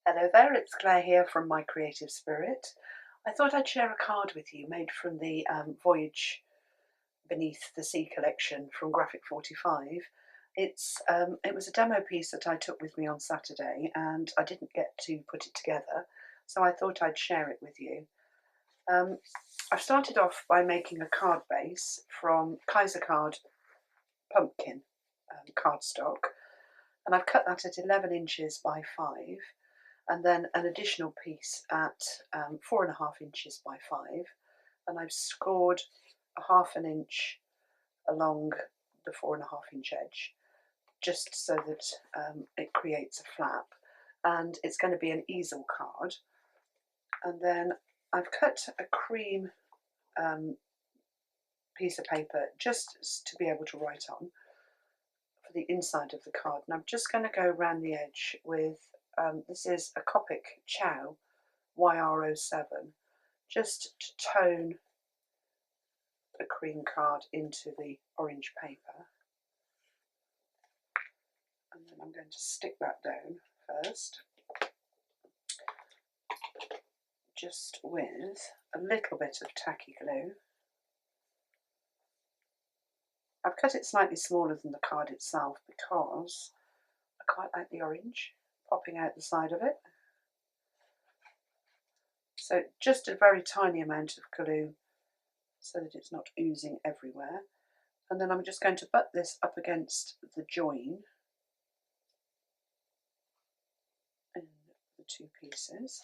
Hello there, it's Claire here from My Creative Spirit. I thought I'd share a card with you made from the Voyage Beneath the Sea collection from Graphic 45. It was a demo piece that I took with me on Saturday and I didn't get to put it together, so I thought I'd share it with you. I've started off by making a card base from Kaiser Card pumpkin cardstock, and I've cut that at 11 inches by 5. And then an additional piece at 4.5 inches by 5, and I've scored a 1/2 inch along the 4.5 inch edge, just so that it creates a flap, and it's going to be an easel card. And then I've cut a cream piece of paper just to be able to write on for the inside of the card, and I'm just going to go around the edge with this is a Copic Chow YR07, just to tone the cream card into the orange paper. And then I'm going to stick that down first, just with a little bit of tacky glue. I've cut it slightly smaller than the card itself because I quite like the orange popping out the side of it. So just a very tiny amount of glue so that it's not oozing everywhere. And then I'm just going to butt this up against the join in the two pieces.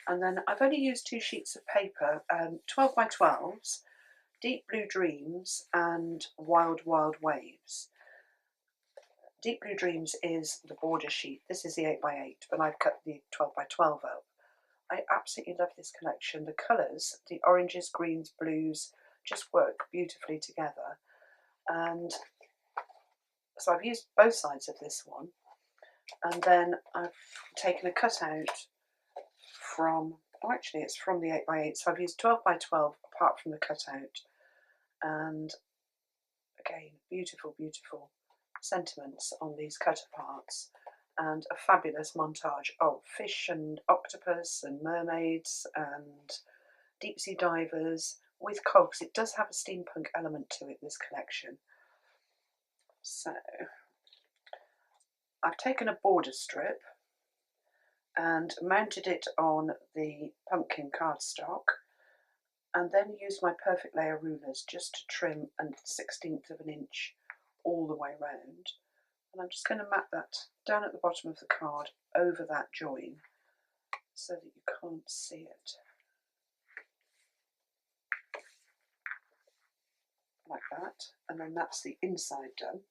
And then I've only used 2 sheets of paper, 12 by 12s, Deep Blue Dreams and Wild Wild Waves. Deep Blue Dreams is the border sheet. This is the 8 by 8, but I've cut the 12 by 12 up. I absolutely love this collection. The colours, the oranges, greens, blues, just work beautifully together. And so I've used both sides of this one. And then I've taken a cutout from, oh actually it's from the 8 by 8, so I've used 12 by 12 apart from the cutout. And again, beautiful, beautiful sentiments on these cut aparts, and a fabulous montage of fish and octopus and mermaids and deep sea divers with cogs. It does have a steampunk element to it, this collection. So I've taken a border strip and mounted it on the pumpkin cardstock, and then used my perfect layer rulers just to trim a 1/16 of an inch all the way round. And I'm just going to map that down at the bottom of the card over that join so that you can't see it. Like that. And then that's the inside done.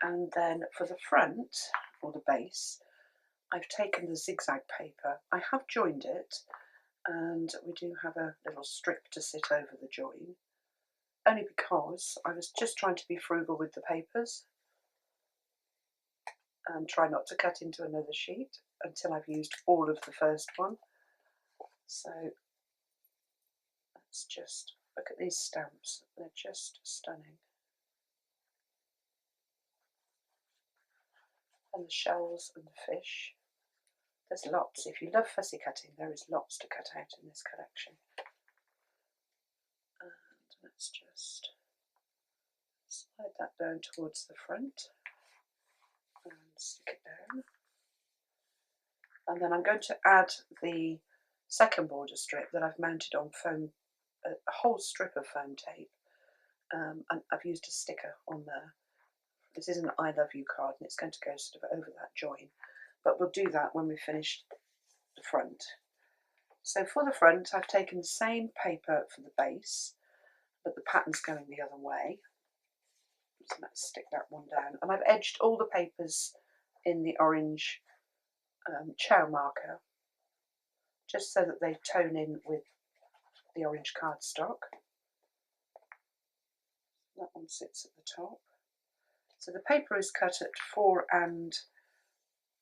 And then for the front, or the base, I've taken the zigzag paper. I have joined it, and we do have a little strip to sit over the join, only because I was just trying to be frugal with the papers and try not to cut into another sheet until I've used all of the first one. So let's just look at these stamps. They're just stunning. And the shells and the fish. There's lots. If you love fussy cutting, there is lots to cut out in this collection. And let's just slide that down towards the front and stick it down. And then I'm going to add the second border strip that I've mounted on foam, a whole strip of foam tape, and I've used a sticker on there. This is an I love you card, and it's going to go sort of over that join, but we'll do that when we finish the front. So for the front, I've taken the same paper for the base, but the pattern's going the other way. So let's stick that one down, and I've edged all the papers in the orange chow marker, just so that they tone in with the orange cardstock. That one sits at the top. So the paper is cut at 4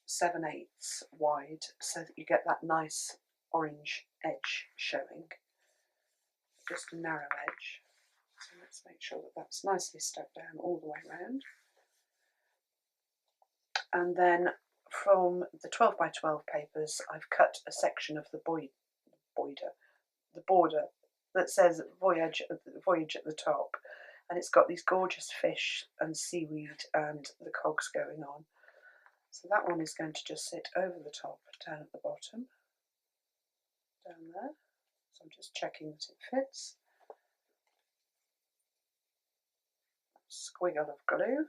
7/8 wide, so that you get that nice orange edge showing, just a narrow edge. So let's make sure that that's nicely stuck down all the way around. And then from the 12 by 12 papers, I've cut a section of the border that says Voyage at the top, and it's got these gorgeous fish and seaweed and the cogs going on. So that one is going to just sit over the top, down at the bottom, down there. So I'm just checking that it fits. Squiggle of glue.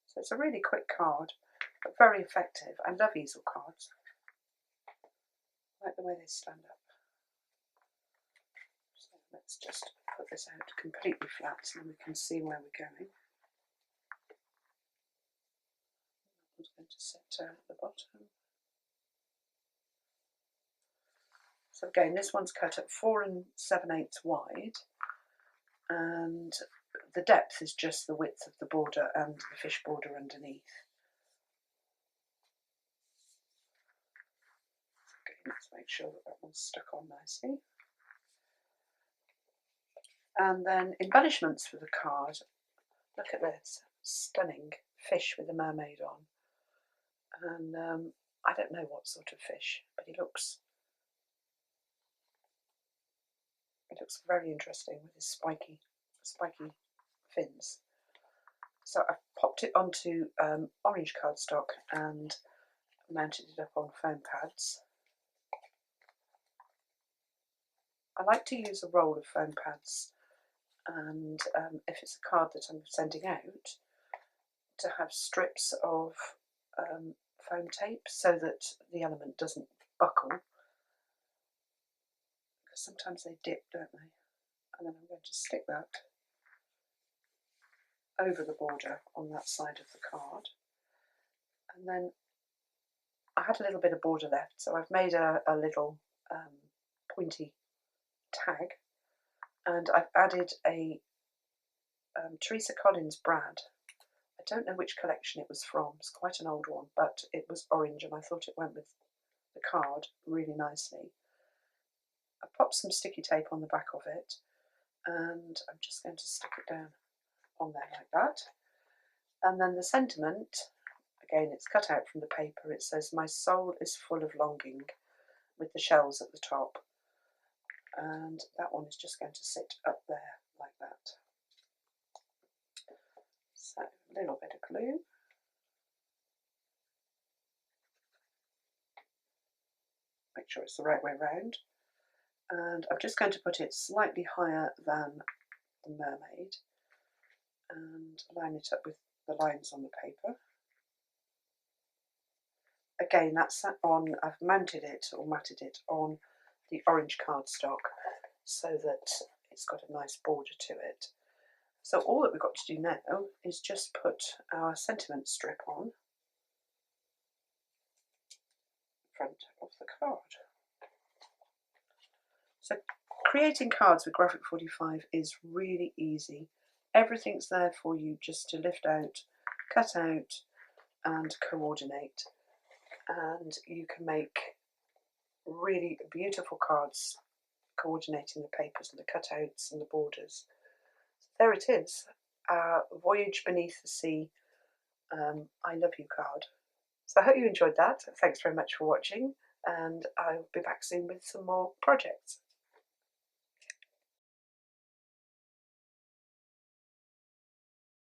So it's a really quick card, but very effective. I love easel cards. I like the way they stand up. So let's just put this out completely flat so we can see where we're going. I'm going to sit down at the bottom. So again, this one's cut at 4 7/8 wide, and the depth is just the width of the border and the fish border underneath. Okay, let's make sure that that one's stuck on nicely. And then embellishments for the card. Look at this, stunning fish with a mermaid on. And I don't know what sort of fish, but it looks very interesting with his spiky fins. So I've popped it onto orange cardstock and mounted it up on foam pads. I like to use a roll of foam pads, and if it's a card that I'm sending out, to have strips of foam tape so that the element doesn't buckle, because sometimes they dip, don't they? And then I'm going to stick that over the border on that side of the card. And then I had a little bit of border left, so I've made a little pointy tag, and I've added a Teresa Collins brad. I don't know which collection it was from, it's quite an old one, but it was orange and I thought it went with the card really nicely. I popped some sticky tape on the back of it, and I'm just going to stick it down on there like that. And then the sentiment, again, it's cut out from the paper. It says, "My soul is full of longing," with the shells at the top. And that one is just going to sit up there like that. So a little bit of glue. Make sure it's the right way round. And I'm just going to put it slightly higher than the mermaid and line it up with the lines on the paper. Again, that's on, I've mounted it or matted it on the orange cardstock so that it's got a nice border to it. So all that we've got to do now is just put our sentiment strip on the front of the card. So creating cards with Graphic 45 is really easy. Everything's there for you just to lift out, cut out and coordinate, and you can make really beautiful cards coordinating the papers and the cutouts and the borders. There it is, our Voyage Beneath the Sea I Love You card. So I hope you enjoyed that. Thanks very much for watching, and I'll be back soon with some more projects.